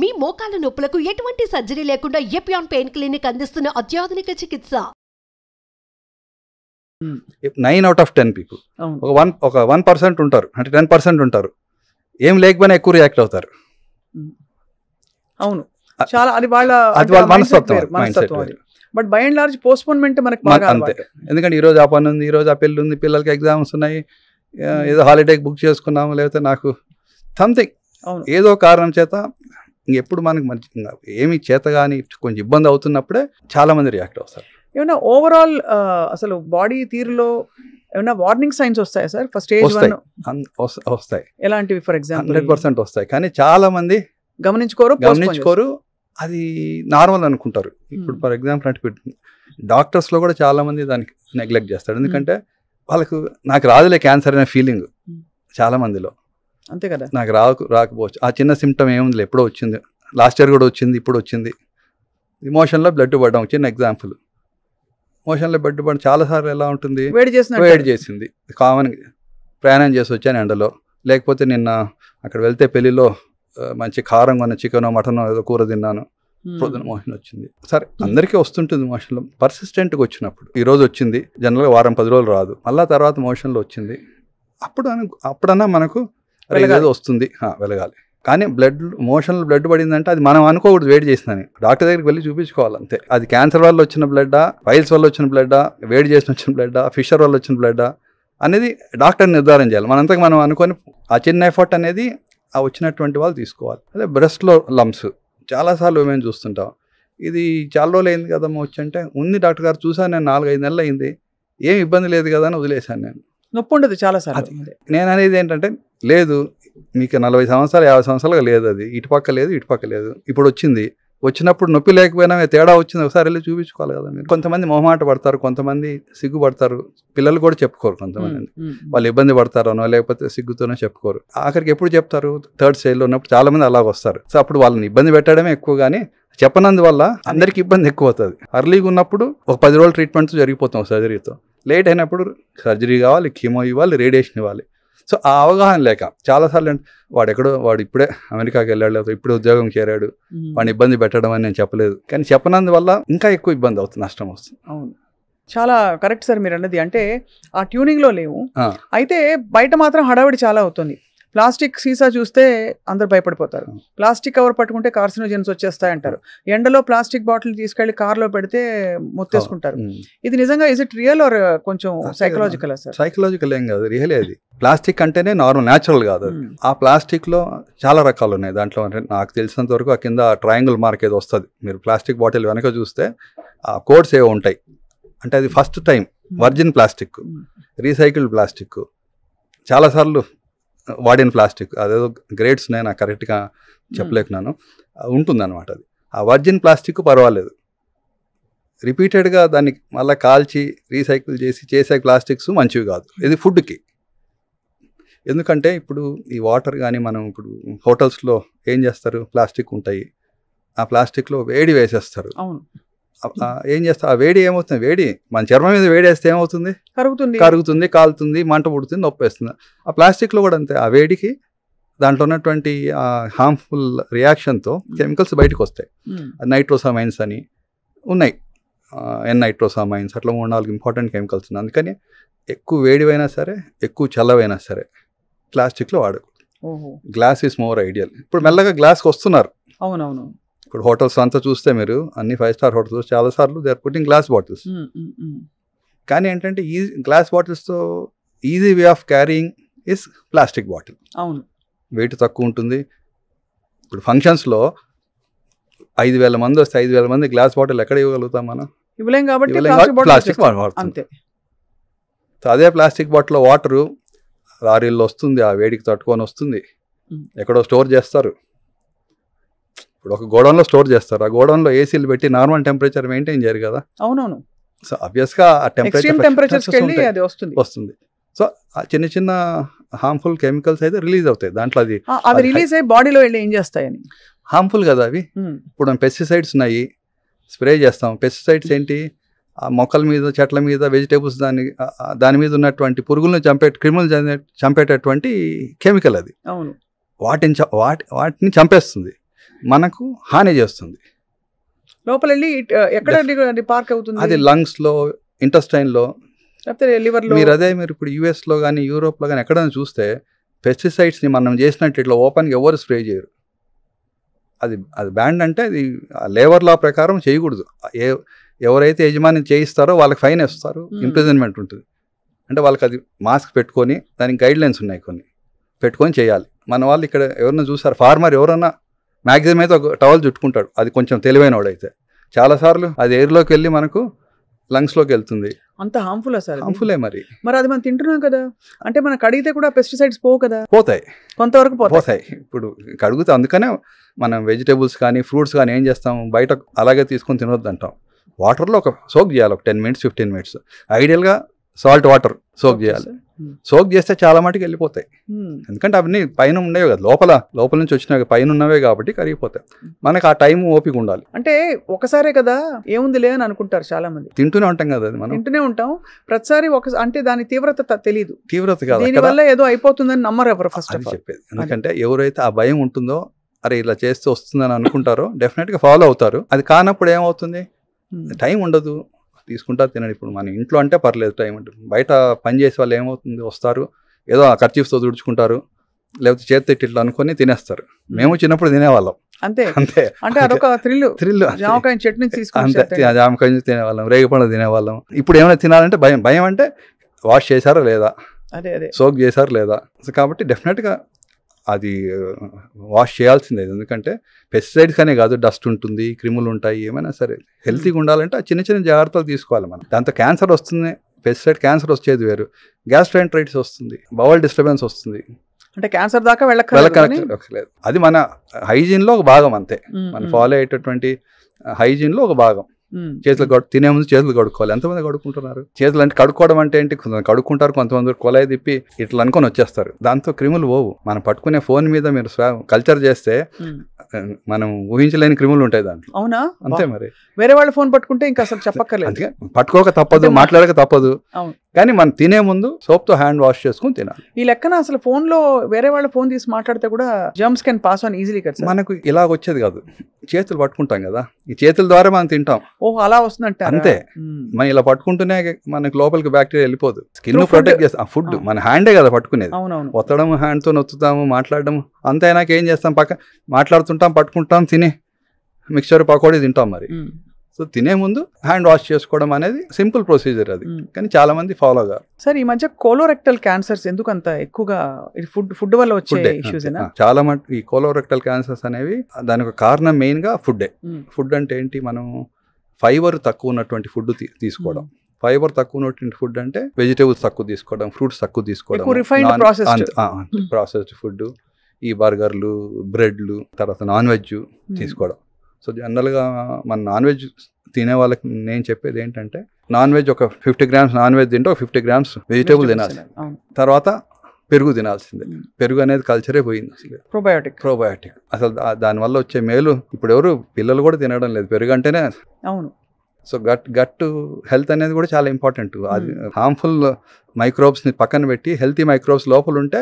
మీ మోకాల నొప్పులకు ఎటువంటి సర్జరీ లేకుండా ఎపియాన్ పెయిన్ క్లినిక్ అందిస్తున్న అత్యాధునిక చికిత్స. 9 out of 10 people ఒక 1% ఉంటారు, అంటే 10% ఉంటారు ఏం లేకపోయినా ఎక్కువ రియాక్ట్ అవుతారు. అవును, చాలా అది వాళ్ళ మనస్తత్వం. But by and large postponement మనకి అంతే. ఎందుకంటే ఈ రోజు ఆ పని ఉంది, ఈ రోజు ఆ పెళ్ళి ఉంది, పిల్లలకి ఎగ్జామ్స్ ఉన్నాయి, ఏదో హాలిడేకి బుక్ చేసుకున్నాము, లేకపోతే నాకు సంథింగ్ ఏదో కారణం చేత ఎప్పుడు మనకి మంచి ఏమి చేత కానీ కొంచెం ఇబ్బంది అవుతున్నప్పుడే చాలా మంది రియాక్ట్ అవుతారు. ఏమన్నా ఓవరాల్ అసలు బాడీ తీరులో ఏమన్నా వార్నింగ్ సైన్స్ వస్తాయా సార్? ఫస్ట్ స్టేజ్ 1 వస్తాయి. ఎలాంటివి? ఫర్ ఎగ్జాంపుల్ 100% వస్తాయి, కానీ చాలా మంది గమనించుకోరు, అది నార్మల్ అనుకుంటారు. ఇప్పుడు ఫర్ ఎగ్జాంపుల్ అంటే డాక్టర్స్లో కూడా చాలా మంది దానికి నెగ్లెక్ట్ చేస్తారు. ఎందుకంటే వాళ్ళకు నాకు రాదులే క్యాన్సర్ అనే ఫీలింగ్ చాలా మందిలో. అంతే కదా, నాకు రాకపోవచ్చు, ఆ చిన్న సిమ్టమ్ ఏముంది, ఎప్పుడో వచ్చింది, లాస్ట్ ఇయర్ కూడా వచ్చింది, ఇప్పుడు వచ్చింది. మోషన్లో బ్లడ్ పడడం చిన్న ఎగ్జాంపుల్. మోషన్లో బ్లడ్ పడడం చాలాసార్లు ఎలా ఉంటుంది, వేడి చేసింది. కామన్ ప్రయాణం చేసి వచ్చాను ఎండలో, లేకపోతే నిన్న అక్కడ వెళ్తే పెళ్లిలో మంచి కారంగా ఉన్న చికెనో మటనో ఏదో కూర తిన్నాను, పొద్దున మోషన్ వచ్చింది. సరే, అందరికీ వస్తుంటుంది మోషన్లో. పర్సిస్టెంట్గా వచ్చినప్పుడు ఈరోజు వచ్చింది, జనరల్గా వారం 10 రోజులు రాదు, మళ్ళీ తర్వాత మోషన్లో వచ్చింది, అప్పుడన్నా మనకు ఏదో వస్తుంది, వెలగాలి. కానీ మోషన్లో బ్లడ్ పడిందంటే అది మనం అనుకోకూడదు వేడి చేసిందని. డాక్టర్ దగ్గరికి వెళ్ళి చూపించుకోవాలి అంతే. అది క్యాన్సర్ వల్ల వచ్చిన బ్లడ్డా, ఫైల్స్ వల్ల వచ్చిన బ్లడ్డా, వేడి చేసి వచ్చిన బ్లడ్డా, ఫిషర్ వల్ల వచ్చిన బ్లడ్డా అనేది డాక్టర్ నిర్ధారణ చేయాలి. మనంతకు మనం అనుకొని ఆ చిన్న ఎఫర్ట్ అనేది ఆ వచ్చినటువంటి వాళ్ళు తీసుకోవాలి. అదే బ్రెస్ట్లో లంప్స్ చాలాసార్లు మేము చూస్తుంటాం. ఇది చాలా రోజులు అయింది కదమ్మా వచ్చి అంటే, ఉంది డాక్టర్ గారు, చూసాను నేను 4-5 నెలలు అయింది, ఏం ఇబ్బంది లేదు కదా అని వదిలేశాను. నేను నొప్పి ఉండదు చాలాసార్లు. నేను అనేది ఏంటంటే, లేదు మీకు 40 సంవత్సరాలు 50 సంవత్సరాలుగా లేదు, అది ఇటుపక్క లేదు ఇటుపక్క లేదు, ఇప్పుడు వచ్చినప్పుడు నొప్పి లేకపోయినా తేడా వచ్చింది, ఒకసారి వెళ్ళి చూపించుకోవాలి కదా మీరు. కొంతమంది మొహమాట పడతారు, కొంతమంది సిగ్గుపడతారు, పిల్లలు కూడా చెప్పుకోరు. కొంతమంది వాళ్ళు ఇబ్బంది పడతారనో లేకపోతే సిగ్గుతోనో చెప్పుకోరు. ఆఖరికి ఎప్పుడు చెప్తారు, 3rd స్టేజ్లో ఉన్నప్పుడు చాలా మంది అలాగ వస్తారు. సో అప్పుడు వాళ్ళని ఇబ్బంది పెట్టడమే ఎక్కువ, కానీ చెప్పనందువల్ల అందరికి ఇబ్బంది ఎక్కువ అవుతుంది. అర్లీగా ఉన్నప్పుడు ఒక 10 రోజులు ట్రీట్మెంట్తో జరిగిపోతాం సర్జరీతో, లేట్ అయినప్పుడు సర్జరీ కావాలి, కీమో ఇవ్వాలి, రేడియేషన్ ఇవ్వాలి. సో ఆ అవగాహన లేక చాలాసార్లు వాడు ఇప్పుడే అమెరికాకి వెళ్ళాడు, ఇప్పుడే ఉద్యోగం చేరాడు, వాడిని ఇబ్బంది పెట్టడం అని నేను చెప్పలేదు, కానీ చెప్పనందువల్ల ఇంకా ఎక్కువ ఇబ్బంది అవుతుంది, నష్టం వస్తుంది. అవును, చాలా కరెక్ట్ సార్ మీరు అన్నది. అంటే ఆ ట్యూనింగ్లో లేవు, అయితే బయట మాత్రం హడావిడి చాలా అవుతుంది. ప్లాస్టిక్ సీసా చూస్తే అందరు భయపడిపోతారు, ప్లాస్టిక్ కవర్ పట్టుకుంటే కార్సినోజెన్స్ వచ్చేస్తాయంటారు, ఎండలో ప్లాస్టిక్ బాటిల్ తీసుకెళ్లి కార్లో పెడితే మొత్తేసుకుంటారు. ఇది నిజంగా ఇస్ ఇట్ రియల్ ఆర్ కొంచెం సైకలాజికల్? సార్ సైకలాజికల్ ఏం కాదు, రియలే. అది ప్లాస్టిక్ అంటేనే నార్మల్, న్యాచురల్ కాదు అది. ఆ ప్లాస్టిక్లో చాలా రకాలు ఉన్నాయి. దాంట్లో అంటే నాకు తెలిసినంత వరకు ఆ కింద ట్రయాంగిల్ మార్క్ ఏదో వస్తుంది, మీరు ప్లాస్టిక్ బాటిల్ వెనక చూస్తే ఆ కోడ్స్ ఏవో ఉంటాయి. అంటే అది first time virgin plastic, recycled plastic, చాలాసార్లు వాడిన ప్లాస్టిక్, అదేదో గ్రేడ్స్ ఉన్నాయి, నాకు కరెక్ట్గా చెప్పలేకున్నాను, ఉంటుందన్నమాట. అది ఆ వర్జిన్ ప్లాస్టిక్ పర్వాలేదు, రిపీటెడ్గా దాన్ని మళ్ళీ కాల్చి రీసైకిల్ చేసే ప్లాస్టిక్స్ మంచివి కాదు. ఇది ఫుడ్కి. ఎందుకంటే ఇప్పుడు ఈ వాటర్ కానీ మనం ఇప్పుడు హోటల్స్లో ఏం చేస్తారు, ప్లాస్టిక్ ఉంటాయి, ఆ ప్లాస్టిక్లో వేడి వేసేస్తారు. ఏం చేస్తారు, ఆ వేడి ఏమవుతుంది, వేడి మన చర్మం మీద వేడి వేస్తే ఏమవుతుంది, కరుగుతుంది, కాలుతుంది, మంట పుడుతుంది, నొప్పి వేస్తుంది. ఆ ప్లాస్టిక్లో కూడా అంతే, ఆ వేడికి దాంట్లో ఉన్నటువంటి హార్మ్ఫుల్ రియాక్షన్తో కెమికల్స్ బయటకు వస్తాయి. నైట్రోసామైన్స్ అని ఉన్నాయి, నైట్రోసామైన్స్, అట్లా 3-4 ఇంపార్టెంట్ కెమికల్స్ ఉన్నాయి. అందుకని ఎక్కువ వేడివైనా సరే, ఎక్కువ చల్లవైనా సరే ప్లాస్టిక్లో వాడకూడదు. Glass is more ideal. ఇప్పుడు మెల్లగా గ్లాస్కి వస్తున్నారు. అవునవును, ఇప్పుడు హోటల్స్ అంతా చూస్తే మీరు అన్ని 5-star హోటల్స్ చాలాసార్లు they are putting glass bottles. కానీ ఏంటంటే ఈ గ్లాస్ బాటిల్స్తో easy way of carrying is plastic bottle. అవును, వెయిట్ తక్కువ ఉంటుంది. ఇప్పుడు ఫంక్షన్స్లో 5,000 మంది వస్తే 5,000 మంది గ్లాస్ బాటిల్ ఎక్కడ ఇవ్వగలుగుతాం మనం? ఇవ్వలేం కాబట్టి ప్లాస్టిక్ వాడుతుంది. అదే ప్లాస్టిక్ బాటిల్లో వాటరు లారీల్లో వస్తుంది, ఆ వేడికి తట్టుకొని వస్తుంది, ఎక్కడో స్టోర్ చేస్తారు. ఇప్పుడు ఒక గోడౌన్లో స్టోర్ చేస్తారు, ఆ గోడౌన్లో ఏసీలు పెట్టి నార్మల్ టెంపరేచర్ మెయింటైన్ చేయరు కదా. అవునవును, సో ఆబ్వియస్గా ఆ టెంపరేచర్ వస్తుంది. సో ఆ చిన్న చిన్న హార్మ్ఫుల్ కెమికల్స్ అయితే రిలీజ్ అవుతాయి దాంట్లో. అది రిలీజ్ అయ్యి బాడీలో వెళ్ళి ఏం చేస్తాయని హార్మ్ఫుల్ కదా అవి. ఇప్పుడు పెస్టిసైడ్స్ ఉన్నాయి, స్ప్రే చేస్తాం. పెస్టిసైడ్స్ ఏంటి, ఆ మొక్కల మీద, చెట్ల మీద, వెజిటేబుల్స్ దాని మీద ఉన్నటువంటి పురుగులను క్రిములు చంపేటటువంటి కెమికల్ అది. అవును, వాటిని చంపేస్తుంది. మనకు హాని చేస్తుంది. లోపల వెళ్ళి ఎక్కడ పార్క్ అవుతుంది? అది లంగ్స్లో, ఇంటెస్టైన్లో, లేకపోతే లివర్లో. మీరు ఇప్పుడు యూఎస్లో కానీ యూరోప్లో కానీ ఎక్కడైనా చూస్తే పెస్టిసైడ్స్ని మనం చేసినట్టు ఇట్లా ఓపెన్గా ఎవరు స్ప్రే చేయరు. అది బ్యాండ్ అంటే అది లేబర్ లా ప్రకారం చేయకూడదు. ఎవరైతే యజమాని చేయిస్తారో వాళ్ళకి ఫైన్ వేస్తారు, ఇంప్రిజన్మెంట్ ఉంటుంది. అంటే వాళ్ళకి అది మాస్క్ పెట్టుకొని దానికి గైడ్ లైన్స్ ఉన్నాయి కొన్ని పెట్టుకొని చేయాలి. మన వాళ్ళు ఇక్కడ ఎవరన్నా చూసారు, ఫార్మర్ ఎవరన్నా మ్యాక్సిమం అయితే ఒక టవల్ చుట్టుకుంటాడు, అది కొంచెం తెలివైన వాడైతే. చాలాసార్లు అది ఎయిర్లోకి వెళ్ళి మనకు లంగ్స్లోకి వెళ్తుంది. అంత హార్మ్ఫుల్ సార్? హార్మ్ఫుల్లే మరి అది మనం తింటున్నాం కదా, అంటే మనకు అడిగితే కూడా పెస్టిసైడ్స్ పోవు కదా? పోతాయి, కొంతవరకు పోతాయి. ఇప్పుడు కడుగుతాం, అందుకనే మనం వెజిటేబుల్స్ కానీ ఫ్రూట్స్ కానీ ఏం చేస్తాం, బయట అలాగే తీసుకొని తినొద్దు అంటాం. వాటర్లో ఒక సోక్ చేయాలి, ఒక 10 minutes 15 minutes. ఐడియల్గా సాల్ట్ వాటర్ సోక్ చేయాలి. సోక్ చేస్తే చాలా మటుకు వెళ్ళిపోతాయి. ఎందుకంటే అవన్నీ పైన ఉండేవి కదా, లోపల నుంచి వచ్చినవి పైన ఉన్నవే కాబట్టి కరిగిపోతాయి. మనకు ఆ టైం ఓపిక ఉండాలి. అంటే ఒకసారే కదా ఏముందిలే అని అనుకుంటారు చాలా మంది. తింటూనే ఉంటాం కదా, అది మనం తింటూనే ఉంటాం ప్రతిసారి. అంటే దాని తీవ్రత తెలియదు, తీవ్రత కాదు, దీనివల్ల ఏదో అయిపోతుందని నమ్మరు ఎవరు ఫస్ట్ చెప్పేది. ఎందుకంటే ఎవరైతే ఆ భయం ఉంటుందో, అరే ఇలా చేస్తే వస్తుందని అనుకుంటారో డెఫినెట్గా ఫాలో అవుతారు. అది కానప్పుడు ఏమవుతుంది, టైం ఉండదు, తీసుకుంటారు తినడు. ఇప్పుడు మన ఇంట్లో అంటే పర్లేదు, టైం ఉంటుంది. బయట పని చేసే వాళ్ళు ఏమవుతుంది, వస్తారు ఏదో ఆ కర్చీఫ్తో తుడుచుకుంటారు, లేకపోతే చేతి ఇట్లా అనుకొని తినేస్తారు. మేము చిన్నప్పుడు తినేవాళ్ళం అంతే. అంటే అదొక థ్రిల్. జామకాయ చట్నీ అంతే, జామకాయ తినేవాళ్ళం, రేగిపండు తినేవాళ్ళం. ఇప్పుడు ఏమైనా తినాలంటే భయం అంటే వాష్ చేశారా లేదా, సోక్ చేశారా లేదా. కాబట్టి డెఫినెట్గా అది వాష్ చేయాల్సిందే. ఎందుకంటే పెస్టిసైడ్స్ అనే కాదు, డస్ట్ ఉంటుంది, క్రిములు ఉంటాయి, ఏమైనా సరే హెల్తీగా ఉండాలంటే ఆ చిన్న చిన్న జాగ్రత్తలు తీసుకోవాలి మనం. దాంతో క్యాన్సర్ వస్తుంది, పెస్టిసైడ్ క్యాన్సర్ వచ్చేది వేరు, గ్యాస్ట్రైంటైటిస్ వస్తుంది, బవల్ డిస్టర్బెన్స్ వస్తుంది. అంటే క్యాన్సర్ దాకా వెళ్ళక్కర్లేదు. అది మన హైజీన్లో ఒక భాగం అంతే, మనం ఫాలో అయ్యేటటువంటి హైజీన్లో ఒక భాగం. చేతులు తినే ముందు చేతులు కడుక్కోవాలి. ఎంతమంది కడుక్కుంటున్నారు? చేతులు అంటే కడుక్కోవడం అంటే ఏంటి, కొంతమంది కడుక్కుంటారు, కొంతమంది కొలాయి తిప్పి ఇట్లా అనుకొని వచ్చేస్తారు. దాంతో క్రిములు పోవు. మనం పట్టుకునే ఫోన్ మీద మీరు కల్చర్ చేస్తే మనం ఊహించలేని క్రిములు ఉంటాయి దాంట్లో. అవునా? అంతే మరి. వేరే వాళ్ళ ఫోన్ పట్టుకుంటే ఇంకా అసలు చెప్పక్కర్లేదు. అందుకే పట్టుకోక తప్పదు, మాట్లాడక తప్పదు. కానీ మనం తినే ముందు సోప్తో హ్యాండ్ వాష్ చేసుకుని తినాలి. ఈ లెక్కన అసలు ఫోన్ లో వేరే వాళ్ళ ఫోన్ తీసి మాట్లాడితే కూడా germs can pass on easily కదా. మనకు ఇలాగ వచ్చేది కాదు, చేతులు పట్టుకుంటాం కదా, ఈ చేతుల ద్వారా మనం తింటాం. ఓహో, అలా వస్తుందంటే అంతే. మనం ఇలా పట్టుకుంటూనే మనకు లోపలికి బ్యాక్టీరియా వెళ్ళిపోదు. స్కిన్ ప్రొటెక్ట్ చేస్తాం. ఫుడ్ మన హ్యాండే కదా పట్టుకునేది. ఒత్తడం, హ్యాండ్తో నొత్తుతాము, మాట్లాడడం అంతే. అయినాక ఏం చేస్తాం, పక్క మాట్లాడుతుంటాం, పట్టుకుంటాం, తిని మిక్చర్ పకోడీ తింటాం. మరి సో తినే ముందు హ్యాండ్ వాష్ చేసుకోవడం అనేది సింపుల్ ప్రొసీజర్ అది, కానీ చాలా మంది ఫాలో కాదు. సార్, ఈ మధ్య కోలోరెక్టల్ క్యాన్సర్స్ ఎందుకు అంత ఎక్కువగా ఫుడ్ వల్ల వచ్చే ఇష్యూస్? చాలా మటుకు ఈ కోలోరెక్టల్ క్యాన్సర్స్ అనేవి దానికి కారణం మెయిన్ గా ఫుడ్డే. ఫుడ్ అంటే ఏంటి, మనం ఫైబర్ తక్కువ ఉన్నటువంటి ఫుడ్ తీసుకోవడం. ఫైబర్ తక్కువ ఉన్నటువంటి ఫుడ్ అంటే వెజిటేబుల్స్ తక్కువ తీసుకోవడం, ఫ్రూట్స్ తక్కువ తీసుకోవడం, ప్రాసెస్డ్ ఫుడ్, ఈ బర్గర్లు, బ్రెడ్లు, తర్వాత నాన్ వెజ్ తీసుకోవడం. సో జనరల్గా మన నాన్ వెజ్ తినే వాళ్ళకి నేను చెప్పేది ఏంటంటే, నాన్ వెజ్ ఒక 50 grams నాన్ వెజ్ తింటే ఒక 50 grams వెజిటేబుల్ తినాల్సిందే. తర్వాత పెరుగు తినాల్సిందే. పెరుగు అనేది కల్చరే పోయింది అసలు. ప్రోబయోటిక్ అసలు దానివల్ల వచ్చే మేలు ఇప్పుడు ఎవరు పిల్లలు కూడా తినడం లేదు పెరుగు అంటేనే. అవును. సో గట్ హెల్త్ అనేది కూడా చాలా ఇంపార్టెంట్. అది హార్మ్ఫుల్ మైక్రోబ్స్ని పక్కన పెట్టి హెల్తీ మైక్రోబ్స్ లోపల ఉంటే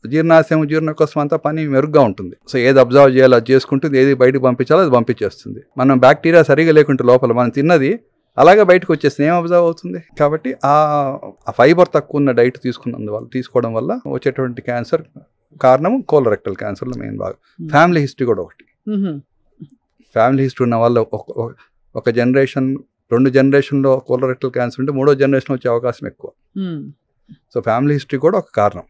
జీర్ణాశయం, జీర్ణకోశం అంతా పని మెరుగ్గా ఉంటుంది. సో ఏది అబ్జర్వ్ చేయాలో అది చేసుకుంటుంది, ఏది బయటకు పంపించాలో అది పంపించేస్తుంది. మనం బ్యాక్టీరియా సరిగా లేకుంటే లోపల మనం తిన్నది అలాగే బయటకు వచ్చేస్తుంది, ఏం అబ్జర్వ్ అవుతుంది. కాబట్టి ఆ ఫైబర్ తక్కువ ఉన్న డైట్ తీసుకోవడం వల్ల వచ్చేటువంటి క్యాన్సర్ కారణం కోలోరెక్టల్ క్యాన్సర్లో మెయిన్ భాగం. ఫ్యామిలీ హిస్టరీ కూడా ఒకటి. ఫ్యామిలీ హిస్టరీ ఉన్న వాళ్ళు ఒక జనరేషన్, 2 జనరేషన్లో కోలోరెక్టల్ క్యాన్సర్ ఉంటే 3వ జనరేషన్ వచ్చే అవకాశం ఎక్కువ. సో ఫ్యామిలీ హిస్టరీ కూడా ఒక కారణం.